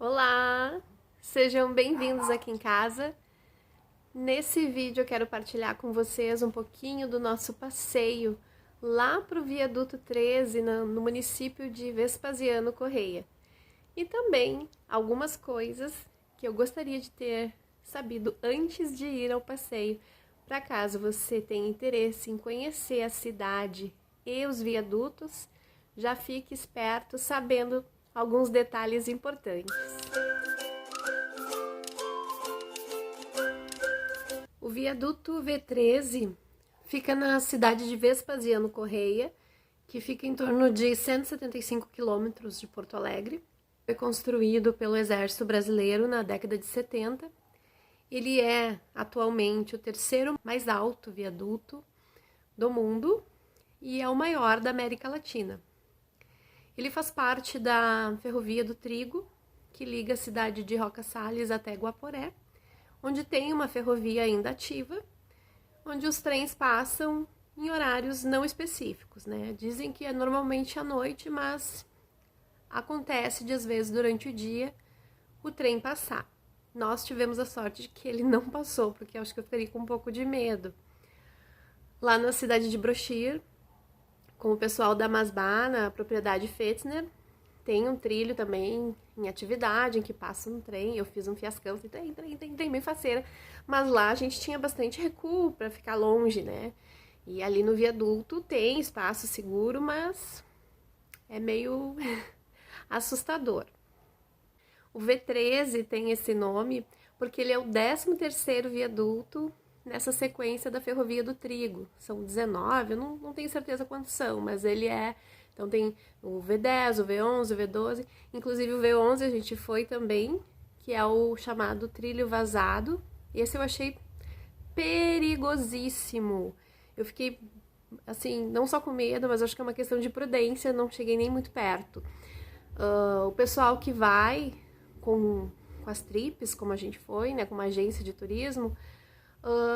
Olá, sejam bem-vindos aqui em casa. Nesse vídeo eu quero partilhar com vocês um pouquinho do nosso passeio lá para o Viaduto 13, no município de Vespasiano Correia. E também algumas coisas que eu gostaria de ter sabido antes de ir ao passeio, para caso você tenha interesse em conhecer a cidade e os viadutos, já fique esperto sabendo alguns detalhes importantes. O viaduto V13 fica na cidade de Vespasiano Correia, que fica em torno de 175 quilômetros de Porto Alegre. Foi construído pelo Exército Brasileiro na década de 70. Ele é atualmente o terceiro mais alto viaduto do mundo e é o maior da América Latina. Ele faz parte da Ferrovia do Trigo, que liga a cidade de Roca Salles até Guaporé, onde tem uma ferrovia ainda ativa, onde os trens passam em horários não específicos, né? Dizem que é normalmente à noite, mas acontece de às vezes durante o dia o trem passar. Nós tivemos a sorte de que ele não passou, porque eu acho que eu ficaria com um pouco de medo. Lá na cidade de Brochir, com o pessoal da Masbá, na propriedade Fetzner, tem um trilho também em atividade, em que passa um trem. Eu fiz um fiascão, tem bem faceira. Mas lá a gente tinha bastante recuo para ficar longe, né? E ali no viaduto tem espaço seguro, mas é meio assustador. O V13 tem esse nome porque ele é o 13º viaduto nessa sequência da Ferrovia do Trigo. São 19, eu não tenho certeza quantos são, mas ele é... Então tem o V10, o V11, o V12, inclusive o V11 a gente foi também, que é o chamado trilho vazado. Esse eu achei perigosíssimo. Eu fiquei, assim, não só com medo, mas acho que é uma questão de prudência, não cheguei nem muito perto. O pessoal que vai com as tripes, como a gente foi, né, com uma agência de turismo,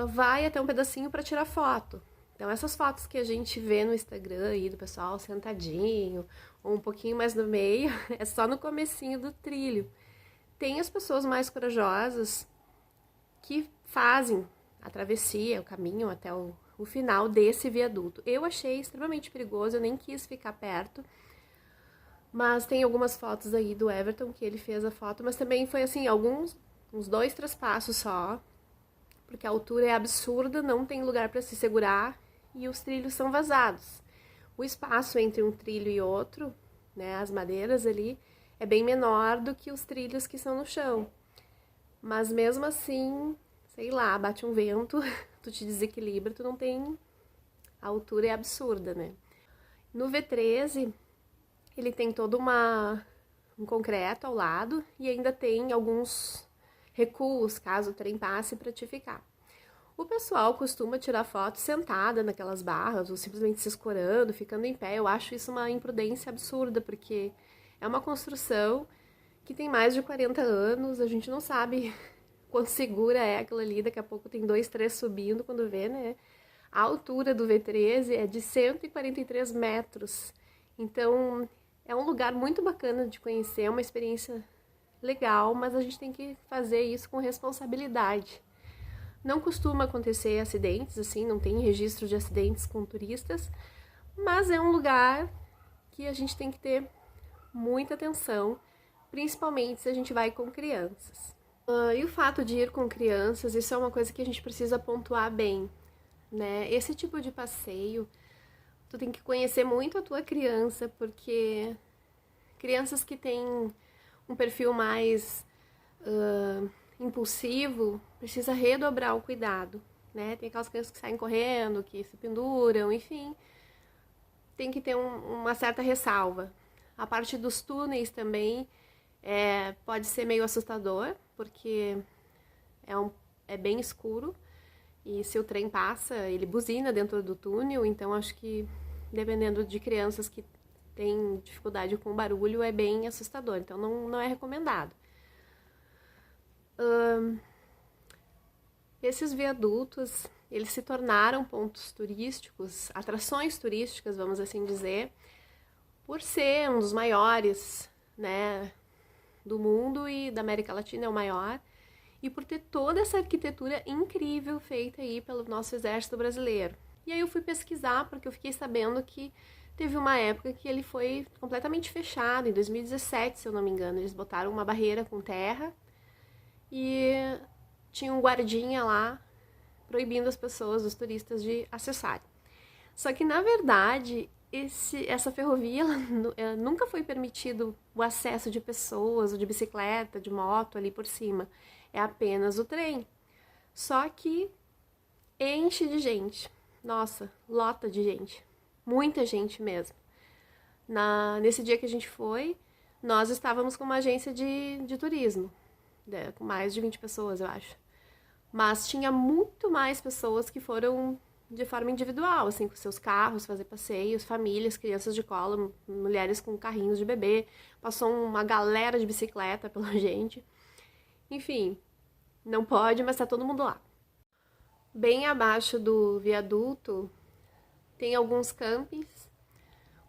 vai até um pedacinho para tirar foto. Então essas fotos que a gente vê no Instagram aí do pessoal sentadinho, ou um pouquinho mais no meio, é só no comecinho do trilho. Tem as pessoas mais corajosas que fazem a travessia, o caminho até o final desse viaduto. Eu achei extremamente perigoso, eu nem quis ficar perto, mas tem algumas fotos aí do Everton que ele fez a foto, mas também foi assim, uns 2, 3 passos só, porque a altura é absurda, não tem lugar para se segurar e os trilhos são vazados. O espaço entre um trilho e outro, né, as madeiras ali, é bem menor do que os trilhos que são no chão. Mas mesmo assim, sei lá, bate um vento, tu te desequilibra, tu não tem... A altura é absurda, né? No V13, ele tem todo um concreto ao lado e ainda tem alguns recuos, caso o trem passe, para te ficar. O pessoal costuma tirar foto sentada naquelas barras, ou simplesmente se escorando, ficando em pé. Eu acho isso uma imprudência absurda, porque é uma construção que tem mais de 40 anos, a gente não sabe quão segura é aquilo ali, daqui a pouco tem 2, 3 subindo quando vê, né? A altura do V13 é de 143 metros, então é um lugar muito bacana de conhecer, é uma experiência legal, mas a gente tem que fazer isso com responsabilidade. Não costuma acontecer acidentes, assim, não tem registro de acidentes com turistas, mas é um lugar que a gente tem que ter muita atenção, principalmente se a gente vai com crianças. E o fato de ir com crianças, isso é uma coisa que a gente precisa pontuar bem, né? Esse tipo de passeio, tu tem que conhecer muito a tua criança, porque crianças que têm um perfil mais impulsivo, precisa redobrar o cuidado, né? Tem aquelas crianças que saem correndo, que se penduram, enfim, tem que ter uma certa ressalva. A parte dos túneis também pode ser meio assustador, porque é bem escuro, e se o trem passa, ele buzina dentro do túnel, então acho que, dependendo de crianças que têm dificuldade com barulho, é bem assustador, então não é recomendado. Esses viadutos, eles se tornaram pontos turísticos, atrações turísticas, vamos assim dizer, por ser um dos maiores, né, do mundo e da América Latina é o maior, e por ter toda essa arquitetura incrível feita aí pelo nosso exército brasileiro. E aí eu fui pesquisar, porque eu fiquei sabendo que teve uma época que ele foi completamente fechado, em 2017, se eu não me engano. Eles botaram uma barreira com terra e tinha um guardinha lá proibindo as pessoas, os turistas, de acessarem. Só que, na verdade, essa ferrovia ela nunca foi permitido o acesso de pessoas, ou de bicicleta, de moto ali por cima. É apenas o trem. Só que enche de gente. Nossa, lota de gente. Muita gente mesmo. Nesse dia que a gente foi, nós estávamos com uma agência de turismo, com mais de 20 pessoas, eu acho. Mas tinha muito mais pessoas que foram de forma individual, assim, com seus carros, fazer passeios, famílias, crianças de colo, mulheres com carrinhos de bebê. Passou uma galera de bicicleta pela gente. Enfim, não pode, mas tá todo mundo lá. Bem abaixo do viaduto tem alguns campings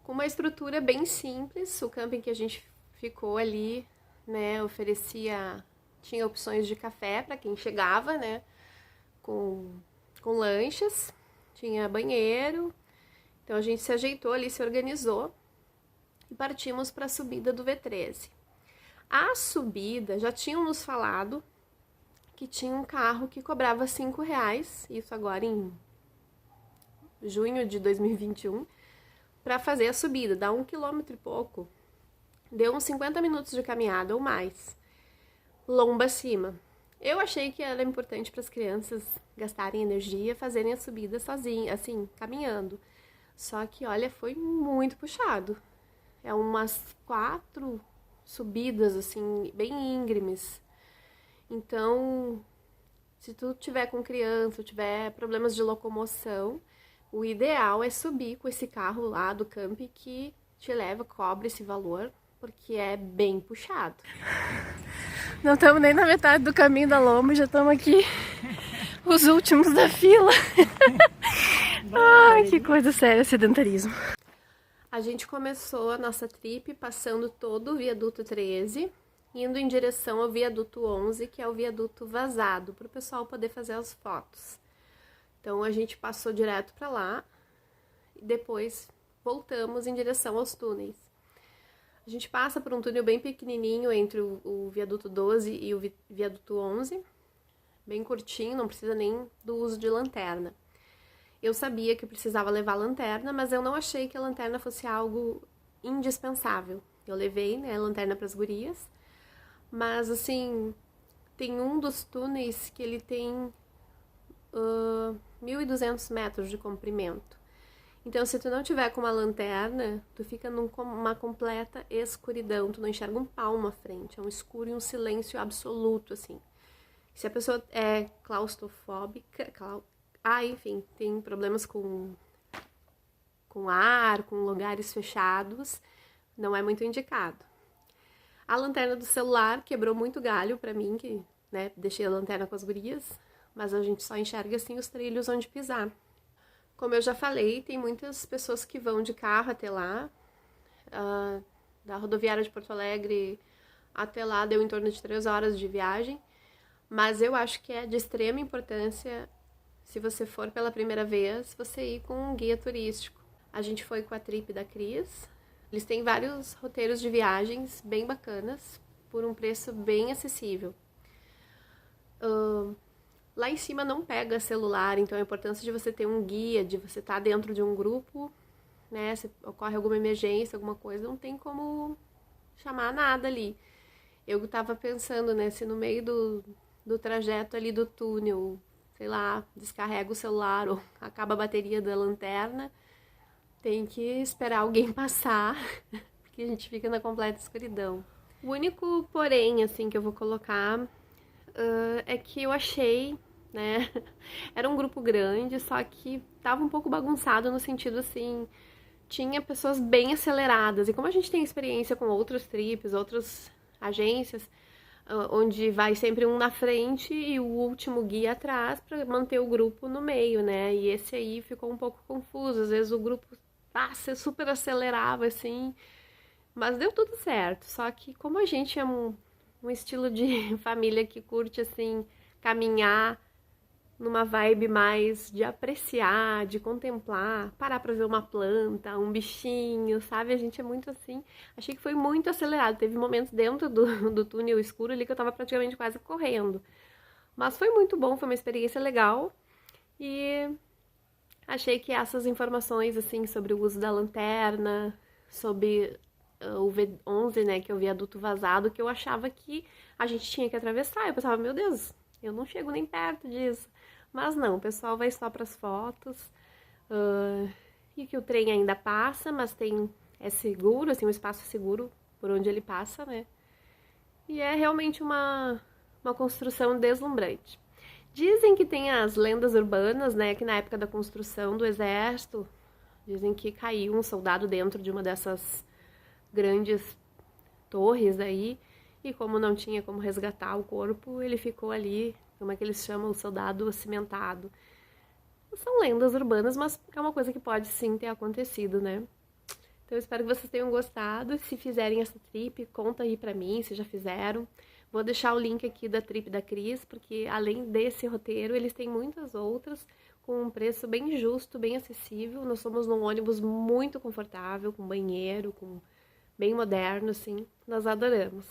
com uma estrutura bem simples. O camping que a gente ficou ali, né, tinha opções de café para quem chegava, né, com lanchas, tinha banheiro. Então a gente se ajeitou ali, se organizou e partimos para a subida do V13. A subida, já tinham nos falado que tinha um carro que cobrava R$5, isso agora em junho de 2021, para fazer a subida, dá 1 quilômetro e pouco, deu uns 50 minutos de caminhada ou mais, lomba acima. Eu achei que era importante para as crianças gastarem energia, fazerem a subida sozinhas, assim, caminhando. Só que, olha, foi muito puxado. É umas 4 subidas, assim, bem íngremes. Então, se tu tiver com criança, ou tiver problemas de locomoção, o ideal é subir com esse carro lá do camping que te leva, cobre esse valor, porque é bem puxado. Não estamos nem na metade do caminho da lomba, já estamos aqui, os últimos da fila. Ai, que coisa séria, sedentarismo. A gente começou a nossa trip passando todo o viaduto 13, indo em direção ao viaduto 11, que é o viaduto vazado, para o pessoal poder fazer as fotos. Então a gente passou direto para lá e depois voltamos em direção aos túneis. A gente passa por um túnel bem pequenininho entre o viaduto 12 e o viaduto 11, bem curtinho, não precisa nem do uso de lanterna. Eu sabia que eu precisava levar lanterna, mas eu não achei que a lanterna fosse algo indispensável. Eu levei, né, a lanterna para as gurias, mas assim, tem um dos túneis que ele tem 1.200 metros de comprimento. Então, se tu não tiver com uma lanterna, tu fica numa completa escuridão, tu não enxerga um palmo à frente, é um escuro e um silêncio absoluto, assim. Se a pessoa é claustrofóbica, enfim, tem problemas com ar, com lugares fechados, não é muito indicado. A lanterna do celular quebrou muito galho pra mim, que, né, deixei a lanterna com as gurias, mas a gente só enxerga assim os trilhos onde pisar. Como eu já falei, tem muitas pessoas que vão de carro até lá. Da rodoviária de Porto Alegre até lá deu em torno de 3 horas de viagem. Mas eu acho que é de extrema importância, se você for pela primeira vez, você ir com um guia turístico. A gente foi com a trip da Cris. Eles têm vários roteiros de viagens bem bacanas, por um preço bem acessível. Lá em cima não pega celular, então a importância de você ter um guia, de você estar dentro de um grupo, né? Se ocorre alguma emergência, alguma coisa, não tem como chamar nada ali. Eu estava pensando, né, se no meio do trajeto ali do túnel, sei lá, descarrega o celular ou acaba a bateria da lanterna, tem que esperar alguém passar, porque a gente fica na completa escuridão. O único porém, assim, que eu vou colocar é que eu achei, né, era um grupo grande, só que tava um pouco bagunçado no sentido, assim, tinha pessoas bem aceleradas, e como a gente tem experiência com outros trips, outras agências, onde vai sempre um na frente e o último guia atrás para manter o grupo no meio, né, e esse aí ficou um pouco confuso, às vezes o grupo você super acelerava, assim, mas deu tudo certo, só que como a gente é um estilo de família que curte, assim, caminhar numa vibe mais de apreciar, de contemplar, parar pra ver uma planta, um bichinho, sabe? A gente é muito assim. Achei que foi muito acelerado. Teve momentos dentro do túnel escuro ali que eu tava praticamente quase correndo. Mas foi muito bom, foi uma experiência legal. E achei que essas informações, assim, sobre o uso da lanterna, sobre o V11, né, que é o viaduto vazado, que eu achava que a gente tinha que atravessar. Eu pensava, meu Deus, eu não chego nem perto disso. Mas não, o pessoal vai só para as fotos. E que o trem ainda passa, mas é seguro, assim, um espaço seguro por onde ele passa, né? E é realmente uma construção deslumbrante. Dizem que tem as lendas urbanas, né, que na época da construção do exército, dizem que caiu um soldado dentro de uma dessas grandes torres aí, e como não tinha como resgatar o corpo, ele ficou ali, como é que eles chamam, o soldado cimentado. São lendas urbanas, mas é uma coisa que pode sim ter acontecido, né? Então eu espero que vocês tenham gostado. Se fizerem essa trip, conta aí pra mim se já fizeram. Vou deixar o link aqui da trip da Cris, porque além desse roteiro, eles têm muitas outras com um preço bem justo, bem acessível. Nós somos num ônibus muito confortável, com banheiro, com bem moderno, assim. Nós adoramos.